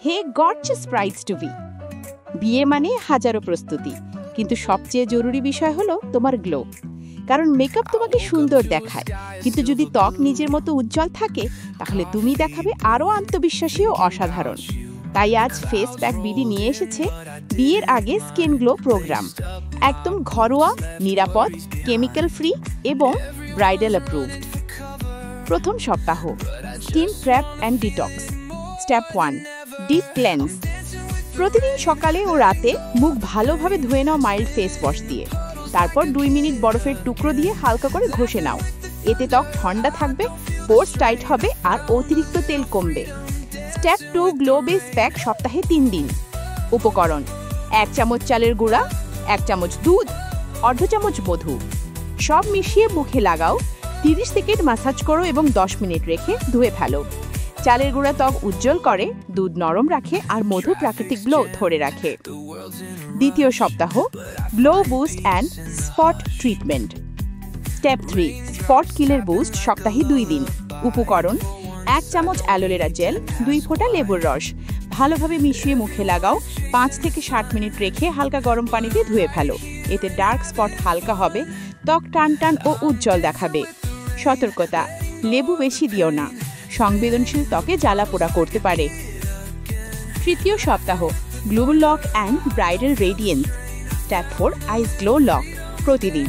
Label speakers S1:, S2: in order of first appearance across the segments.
S1: হে gorgeous brides two B, বিয়ে মানে হাজারো প্রস্তুতি, কিন্তু সবচেয়ে জরুরি বিষয় হলো তোমার গ্লো। কারণ মেকআপ তোমাকে সুন্দর দেখায়, কিন্তু যদি ত্বক নিজের মতো উজ্জ্বল থাকে তাহলে তুমি দেখাবে আরও আত্মবিশ্বাসী ও অসাধারণ। তাই আজ ফেস প্যাক বিডি নিয়ে এসেছে বিয়ের আগে স্কিন গ্লো প্রোগ্রাম। একদম ঘরোয়া, নিরাপদ, কেমিক্যাল ফ্রি এবং ব্রাইডাল অ্যাপ্রুভড। প্রথম সপ্তাহ skin prep and detox. Step 1, deep cleanse. প্রতিদিন সকালে ও রাতে মুখ ভালোভাবে ধুয়ে নাও মাইল্ড ফেস ওয়াশ দিয়ে। তারপর 2 মিনিট বরফের টুকরো দিয়ে হালকা করে ঘষে নাও। এতে ত্বক ঠান্ডা থাকবে, পোর্স টাইট হবে আর অতিরিক্ত তেল কমবে। স্টেপ 2, গ্লো বেস প্যাক সপ্তাহে 3 দিন। উপকরণ: 1 চামচ চালের গুঁড়া, 1 চামচ দুধ, অর্ধ চামচ মধু। সব মিশিয়ে মুখে লাগাও, 30 সেকেন্ড ম্যাসাজ করো এবং 10 মিনিট রেখে ধুয়ে ফেলো। চালের গুঁড়া ত্বক উজ্জ্বল করে, দুধ নরম রাখে আর মধু প্রাকৃতিক গ্লো ধরে রাখে। দ্বিতীয় সপ্তাহ glow boost and spot treatment. Step 3, spot killer boost সপ্তাহে 2 দিন। উপকরণ: 1 চামচ অ্যালোভেরা জেল, 2 ফোঁটা লেবুর রস। ভালোভাবে মিশিয়ে মুখে লাগাও, 5 থেকে 60 মিনিট রেখে হালকা গরম পানিতে ধুয়ে ফেলো। এতে ডার্ক স্পট হালকা হবে, ত্বক টান টান ও উজ্জ্বল দেখাবে। সতর্কতা: লেবু বেশি দিও না, সংবেদনশীল ত্বকে জ্বালা পোড়া করতে পারে। তৃতীয় সপ্তাহ glow lock and bridal radiance. Step 4, ice glow lock. প্রতিদিন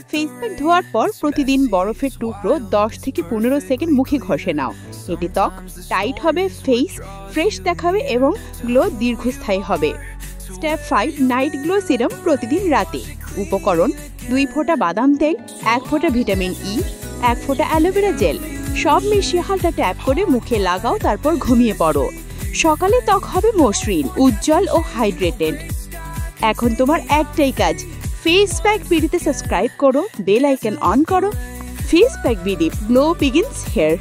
S1: ফেস প্যাক ধোয়ার পর প্রতিদিন বরফের টুকরো 10 থেকে 15 সেকেন্ড মুখে ঘষে নাও। এটি ত্বক টাইট হবে, ফেস ফ্রেশ দেখাবে এবং গ্লো দীর্ঘস্থায়ী হবে। স্টেপ 5, নাইট গ্লো সিরাম প্রতিদিন রাতে। উপকরণ: 2 ফোঁটা বাদাম তেল, 1 ফোঁটা ভিটামিন ই, 1 ফোঁটা অ্যালোভেরা জেল। সব মিশিয়ে হালকা ট্যাপ করে মুখে লাগাও, তারপর ঘুমিয়ে পড়ো। সকালে ত্বক হবে মসৃণ, উজ্জ্বল ও হাইড্রেটেড। এখন তোমার একটাই কাজ, ফেস প্যাক বিডিতে সাবস্ক্রাইব করো, বেল আইকন অন করো। Face pack BD, glow begins here.